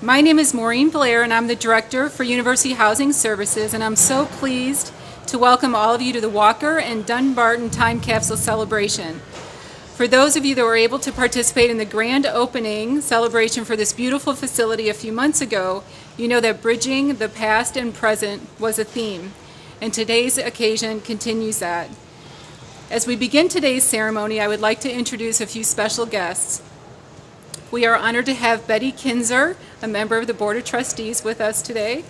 My name is Maureen Blair, and I'm the Director for University Housing Services, and I'm so pleased to welcome all of you to the Walker and Dunn-Barton Time Capsule Celebration. For those of you that were able to participate in the grand opening celebration for this beautiful facility a few months ago, you know that bridging the past and present was a theme, and today's occasion continues that. As we begin today's ceremony, I would like to introduce a few special guests. We are honored to have Betty Kinzer, a member of the Board of Trustees, with us today.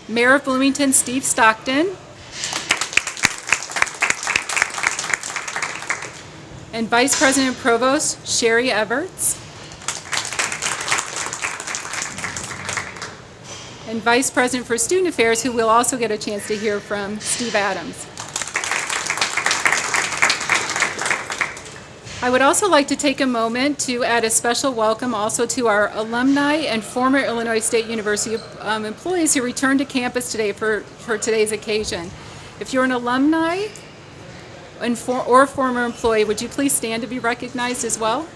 Mayor of Bloomington, Steve Stockton. And Vice President Provost, Sherry Everts. And Vice President for Student Affairs, who we'll also get a chance to hear from, Steve Adams. I would also like to take a moment to add a special welcome also to our alumni and former Illinois State University employees who returned to campus today for today's occasion. If you're an alumni or former employee, would you please stand to be recognized as well?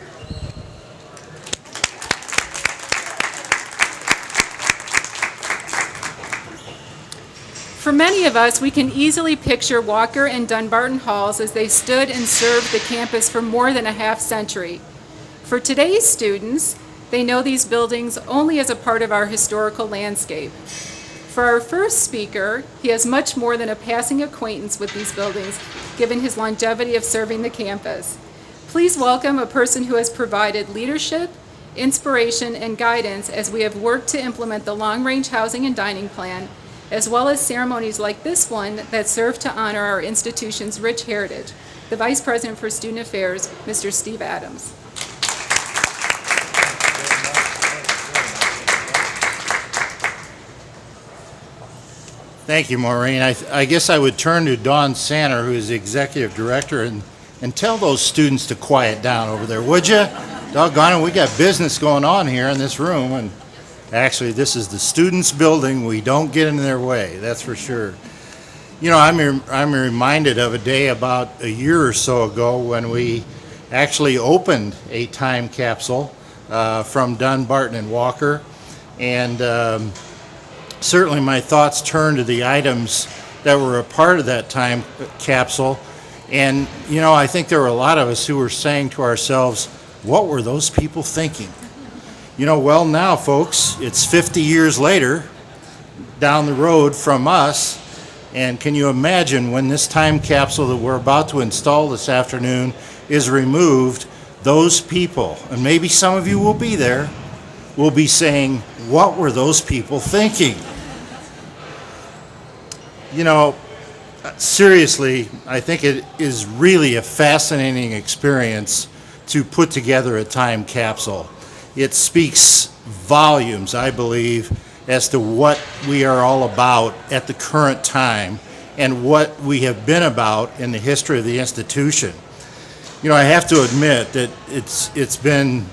For many of us, we can easily picture Walker and Dunn-Barton Halls as they stood and served the campus for more than a half century. For today's students, they know these buildings only as a part of our historical landscape. For our first speaker, he has much more than a passing acquaintance with these buildings, given his longevity of serving the campus. Please welcome a person who has provided leadership, inspiration, and guidance as we have worked to implement the long-range housing and dining plan, as well as ceremonies like this one that serve to honor our institution's rich heritage, the Vice President for Student Affairs, Mr. Steve Adams. Thank you, Maureen. I guess I would turn to Dawn Sanner, who is the Executive Director, and tell those students to quiet down over there, would you? Doggone it, we got business going on here in this room, and actually, this is the students' building. We don't get in their way, that's for sure. You know, I'm reminded of a day about a year or so ago when we actually opened a time capsule from Dunn-Barton and Walker. And certainly my thoughts turned to the items that were a part of that time capsule. And, you know, I think there were a lot of us who were saying to ourselves, what were those people thinking? You know, well now, folks, it's 50 years later down the road from us, and can you imagine when this time capsule that we're about to install this afternoon is removed, those people, and maybe some of you will be there, will be saying, what were those people thinking? You know, seriously, I think it is really a fascinating experience to put together a time capsule. It speaks volumes, I believe, as to what we are all about at the current time and what we have been about in the history of the institution. You know, I have to admit that it's been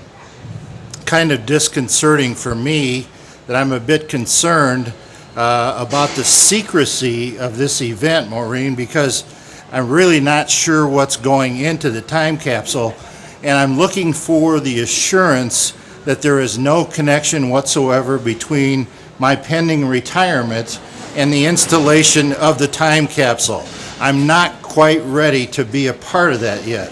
kind of disconcerting for me that I'm a bit concerned about the secrecy of this event, Maureen, because I'm really not sure what's going into the time capsule, and I'm looking for the assurance that there is no connection whatsoever between my pending retirement and the installation of the time capsule. I'm not quite ready to be a part of that yet.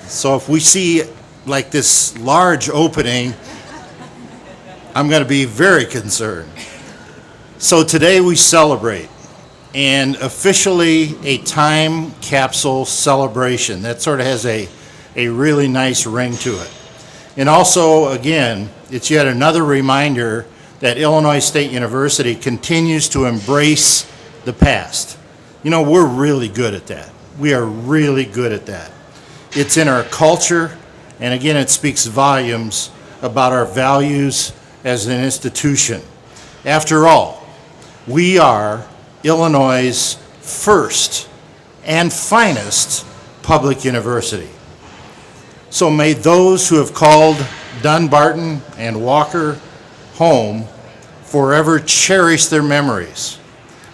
So if we see like this large opening, I'm going to be very concerned. So today we celebrate, and officially a time capsule celebration. That sort of has a really nice ring to it. And also, again, it's yet another reminder that Illinois State University continues to embrace the past. You know, we're really good at that. We are really good at that. It's in our culture, and again, it speaks volumes about our values as an institution. After all, we are Illinois' first and finest public university. So may those who have called Dunn-Barton and Walker home forever cherish their memories,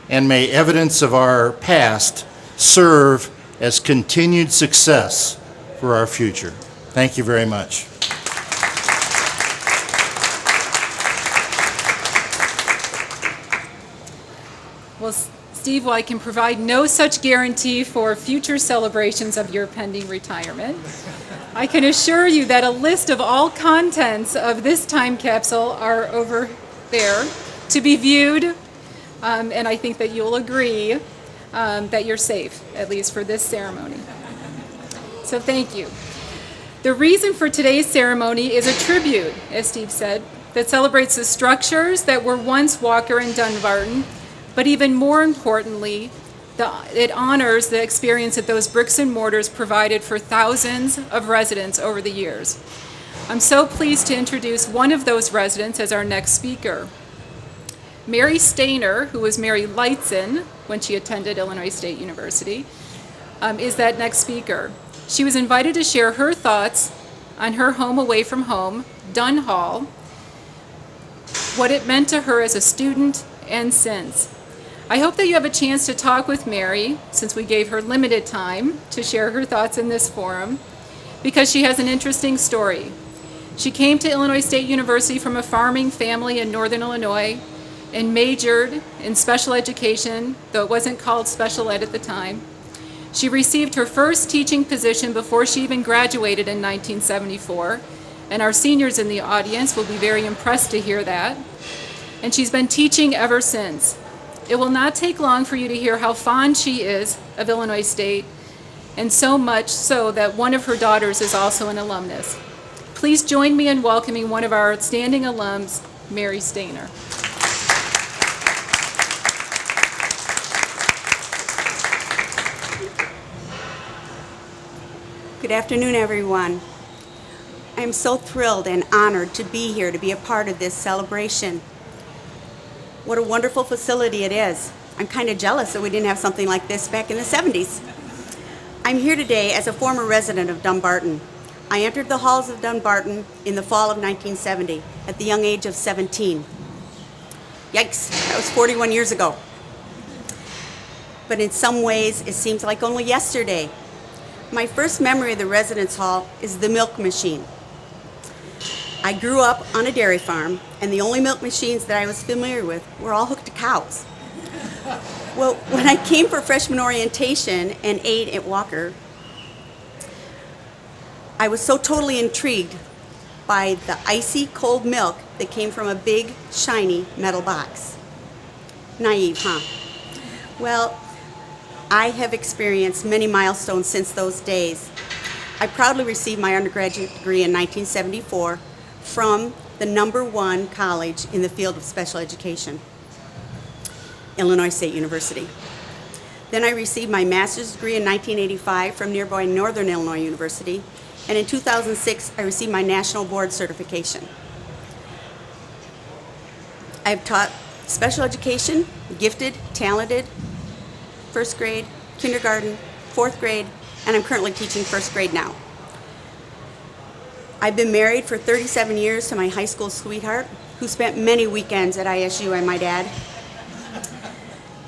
and may evidence of our past serve as continued success for our future. Thank you very much. Well, Steve, while I can provide no such guarantee for future celebrations of your pending retirement, I can assure you that a list of all contents of this time capsule are over there to be viewed, and I think that you'll agree that you're safe, at least for this ceremony. So thank you. The reason for today's ceremony is a tribute, as Steve said, that celebrates the structures that were once Walker and Dunn-Barton, but even more importantly, it honors the experience that those bricks and mortars provided for thousands of residents over the years. I'm so pleased to introduce one of those residents as our next speaker. Mary Stainer, who was Mary Lightson when she attended Illinois State University, is that next speaker. She was invited to share her thoughts on her home away from home, Dunn Hall, what it meant to her as a student and since. I hope that you have a chance to talk with Mary, since we gave her limited time to share her thoughts in this forum, because she has an interesting story. She came to Illinois State University from a farming family in northern Illinois and majored in special education, though it wasn't called special ed at the time. She received her first teaching position before she even graduated in 1974, and our seniors in the audience will be very impressed to hear that. And she's been teaching ever since. It will not take long for you to hear how fond she is of Illinois State, and so much so that one of her daughters is also an alumnus. Please join me in welcoming one of our outstanding alums, Mary Stainer. Good afternoon, everyone. I'm so thrilled and honored to be here to be a part of this celebration. What a wonderful facility it is. I'm kind of jealous that we didn't have something like this back in the 70s. I'm here today as a former resident of Dunn-Barton. I entered the halls of Dunn-Barton in the fall of 1970 at the young age of 17. Yikes, that was 41 years ago. But in some ways, it seems like only yesterday. My first memory of the residence hall is the milk machine. I grew up on a dairy farm, and the only milk machines that I was familiar with were all hooked to cows. Well, when I came for freshman orientation and ate at Walker, I was so totally intrigued by the icy cold milk that came from a big, shiny metal box. Naive, huh? Well, I have experienced many milestones since those days. I proudly received my undergraduate degree in 1974 from the #1 college in the field of special education, Illinois State University. Then I received my master's degree in 1985 from nearby Northern Illinois University, and in 2006 I received my national board certification. I've taught special education, gifted, talented, first grade, kindergarten, fourth grade, and I'm currently teaching first grade now. I've been married for 37 years to my high school sweetheart, who spent many weekends at ISU, and my dad.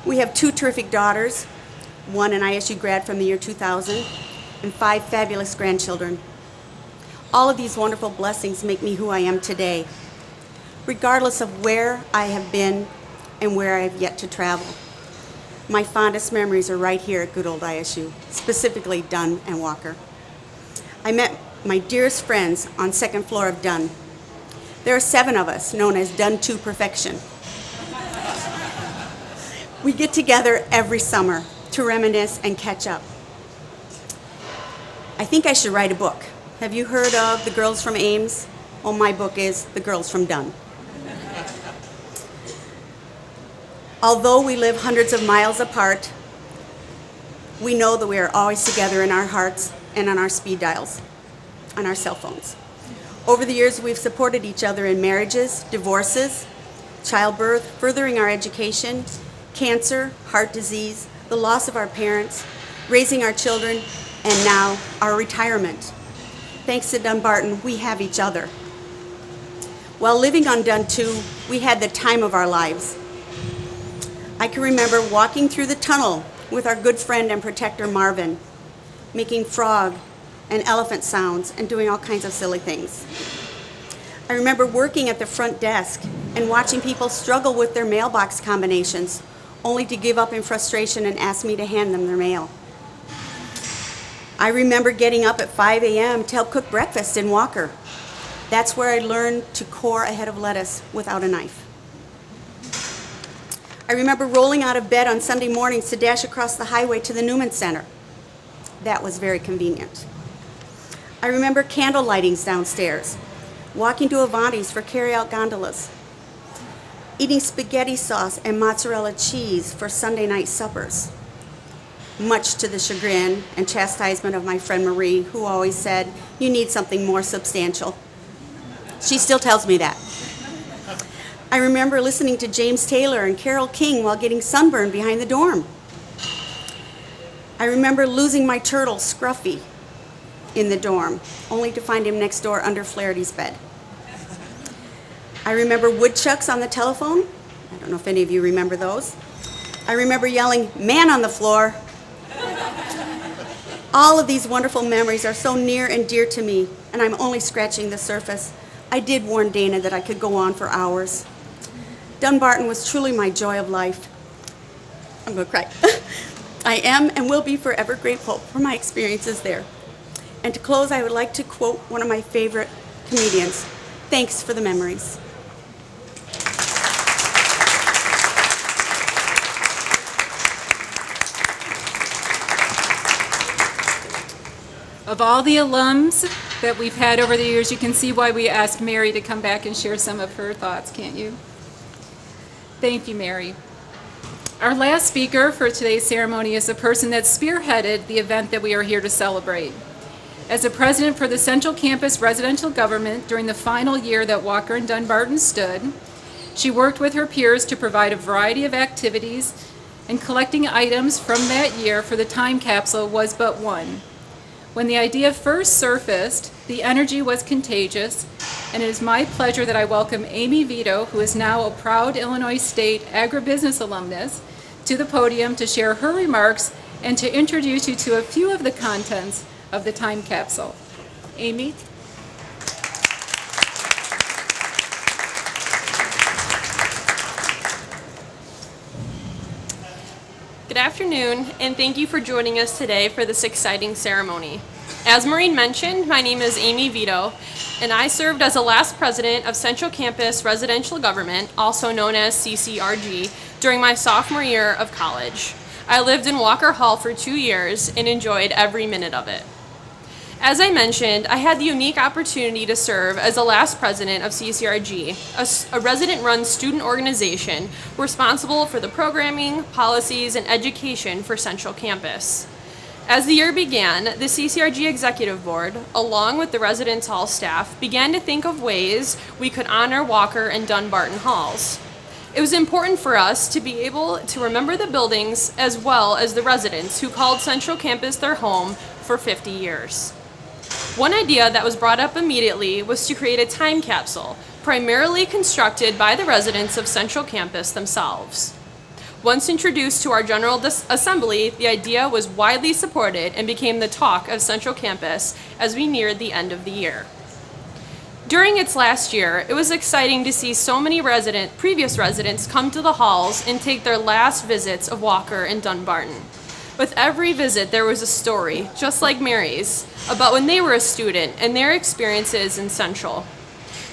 We have 2 terrific daughters, one an ISU grad from the year 2000, and 5 fabulous grandchildren. All of these wonderful blessings make me who I am today, regardless of where I have been and where I have yet to travel. My fondest memories are right here at good old ISU, specifically Dunn and Walker. I met my dearest friends on 2nd floor of Dunn. There are 7 of us, known as Dunn to Perfection. We get together every summer to reminisce and catch up. I think I should write a book. Have you heard of The Girls from Ames? Well, my book is The Girls from Dunn. Although we live hundreds of miles apart, we know that we are always together in our hearts and on our speed dials, on our cell phones. Over the years, we've supported each other in marriages, divorces, childbirth, furthering our education, cancer, heart disease, the loss of our parents, raising our children, and now our retirement. Thanks to Dunn-Barton, we have each other. While living on Dunn 2, we had the time of our lives. I can remember walking through the tunnel with our good friend and protector Marvin. making frog and elephant sounds and doing all kinds of silly things. I remember working at the front desk and watching people struggle with their mailbox combinations, only to give up in frustration and ask me to hand them their mail. I remember getting up at 5 a.m. to help cook breakfast in Walker. That's where I learned to core a head of lettuce without a knife. I remember rolling out of bed on Sunday mornings to dash across the highway to the Newman Center. That was very convenient. I remember candle lightings downstairs, walking to Avanti's for carry-out gondolas, eating spaghetti sauce and mozzarella cheese for Sunday night suppers, much to the chagrin and chastisement of my friend Marie, who always said, "You need something more substantial." She still tells me that. I remember listening to James Taylor and Carole King while getting sunburned behind the dorm. I remember losing my turtle, Scruffy, in the dorm, only to find him next door under Flaherty's bed. I remember woodchucks on the telephone. I don't know if any of you remember those. I remember yelling, "Man on the floor." All of these wonderful memories are so near and dear to me, and I'm only scratching the surface. I did warn Dana that I could go on for hours. Dunn-Barton was truly my joy of life. I'm going to cry. I am and will be forever grateful for my experiences there. And to close, I would like to quote one of my favorite comedians. Thanks for the memories. Of all the alums that we've had over the years, you can see why we asked Mary to come back and share some of her thoughts, can't you? Thank you, Mary. Our last speaker for today's ceremony is the person that spearheaded the event that we are here to celebrate. As the president for the Central Campus Residential Government during the final year that Walker and Dunn-Barton stood, she worked with her peers to provide a variety of activities, and collecting items from that year for the time capsule was but one. When the idea first surfaced, the energy was contagious, and it is my pleasure that I welcome Amy Vito, who is now a proud Illinois State agribusiness alumnus, to the podium to share her remarks and to introduce you to a few of the contents of the time capsule. Amy? Good afternoon, and thank you for joining us today for this exciting ceremony. As Maureen mentioned, my name is Amy Vito, and I served as the last president of Central Campus Residential Government, also known as CCRG, during my sophomore year of college. I lived in Walker Hall for 2 years and enjoyed every minute of it. As I mentioned, I had the unique opportunity to serve as the last president of CCRG, a resident-run student organization responsible for the programming, policies, and education for Central Campus. As the year began, the CCRG Executive Board, along with the Residence Hall staff, began to think of ways we could honor Walker and Dunn-Barton Halls. It was important for us to be able to remember the buildings as well as the residents who called Central Campus their home for 50 years. One idea that was brought up immediately was to create a time capsule, primarily constructed by the residents of Central Campus themselves. Once introduced to our General Assembly, the idea was widely supported and became the talk of Central Campus as we neared the end of the year. During its last year, it was exciting to see so many previous residents come to the halls and take their last visits of Walker and Dunn-Barton. With every visit, there was a story, just like Mary's, about when they were a student and their experiences in Central.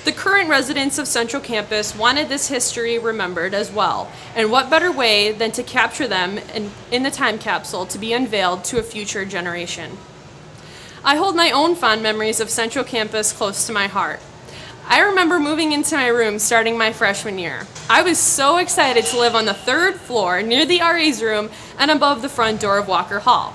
The current residents of Central Campus wanted this history remembered as well, and what better way than to capture them in the time capsule to be unveiled to a future generation. I hold my own fond memories of Central Campus close to my heart. I remember moving into my room starting my freshman year. I was so excited to live on the 3rd floor near the RA's room and above the front door of Walker Hall.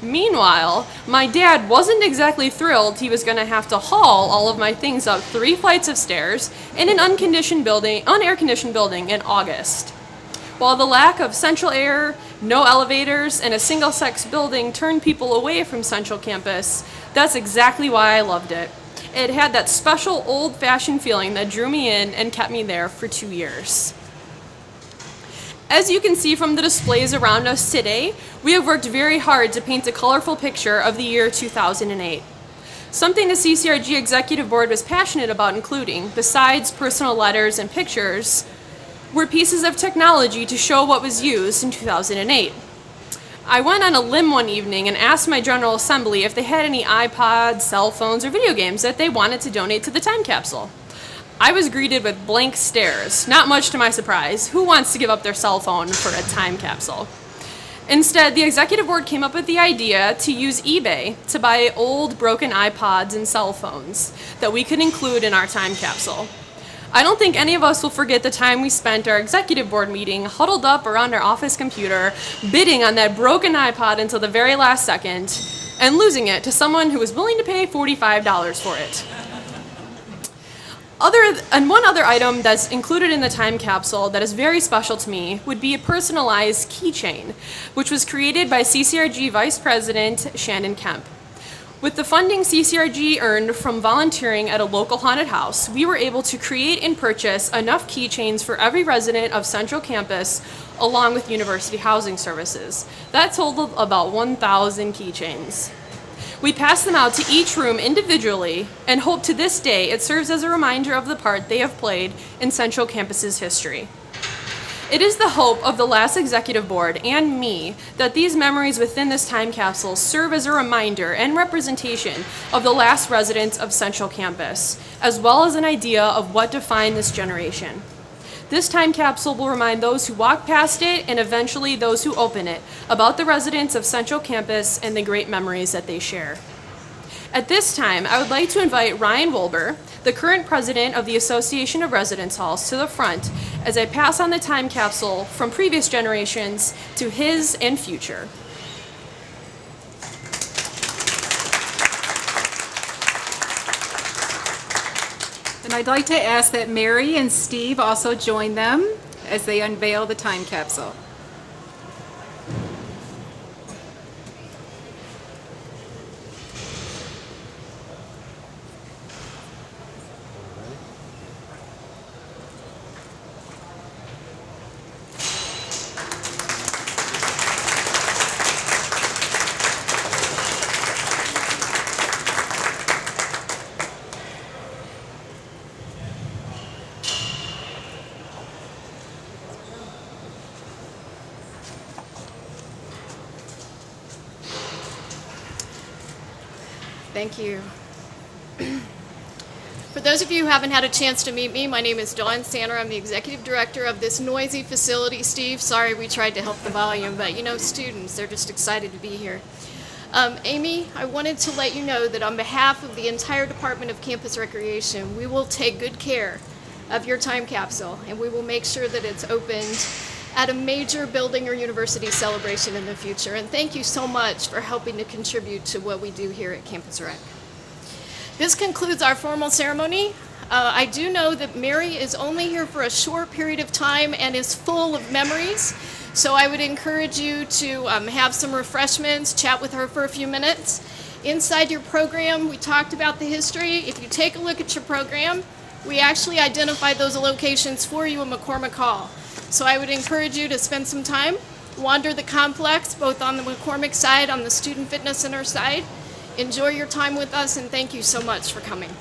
Meanwhile, my dad wasn't exactly thrilled he was going to have to haul all of my things up 3 flights of stairs in an unair-conditioned building in August. While the lack of central air, no elevators, and a single-sex building turned people away from Central Campus, that's exactly why I loved it. It had that special old-fashioned feeling that drew me in and kept me there for 2 years. As you can see from the displays around us today, we have worked very hard to paint a colorful picture of the year 2008. Something the CCRG Executive Board was passionate about including, besides personal letters and pictures, were pieces of technology to show what was used in 2008. I went on a limb one evening and asked my General Assembly if they had any iPods, cell phones, or video games that they wanted to donate to the time capsule. I was greeted with blank stares, not much to my surprise. Who wants to give up their cell phone for a time capsule? Instead, the executive board came up with the idea to use eBay to buy old broken iPods and cell phones that we could include in our time capsule. I don't think any of us will forget the time we spent our executive board meeting huddled up around our office computer, bidding on that broken iPod until the very last second, and losing it to someone who was willing to pay $45 for it. One other item that's included in the time capsule that is very special to me would be a personalized keychain, which was created by CCRG Vice President Shannon Kemp. With the funding CCRG earned from volunteering at a local haunted house, we were able to create and purchase enough keychains for every resident of Central Campus, along with University Housing Services. That totaled about 1,000 keychains. We pass them out to each room individually and hope to this day it serves as a reminder of the part they have played in Central Campus's history. It is the hope of the last executive board and me that these memories within this time capsule serve as a reminder and representation of the last residents of Central Campus, as well as an idea of what defined this generation. This time capsule will remind those who walk past it and eventually those who open it about the residents of Central Campus and the great memories that they share. At this time, I would like to invite Ryan Wolber, the current president of the Association of Residence Halls, to the front as I pass on the time capsule from previous generations to his and future. And I'd like to ask that Mary and Steve also join them as they unveil the time capsule. Thank you. For those of you who haven't had a chance to meet me, my name is Dawn Sanner. I'm the executive director of this noisy facility. Steve, sorry we tried to help the volume, but you know, students, they're just excited to be here. Amy, I wanted to let you know that on behalf of the entire Department of Campus Recreation, we will take good care of your time capsule, and we will make sure that it's opened at a major building or university celebration in the future. And thank you so much for helping to contribute to what we do here at Campus Rec. This concludes our formal ceremony. I do know that Mary is only here for a short period of time and is full of memories. So I would encourage you to have some refreshments, chat with her for a few minutes. Inside your program, we talked about the history. If you take a look at your program, we actually identified those locations for you in McCormick Hall. So I would encourage you to spend some time, wander the complex, both on the McCormick side, on the Student Fitness Center side. Enjoy your time with us, and thank you so much for coming.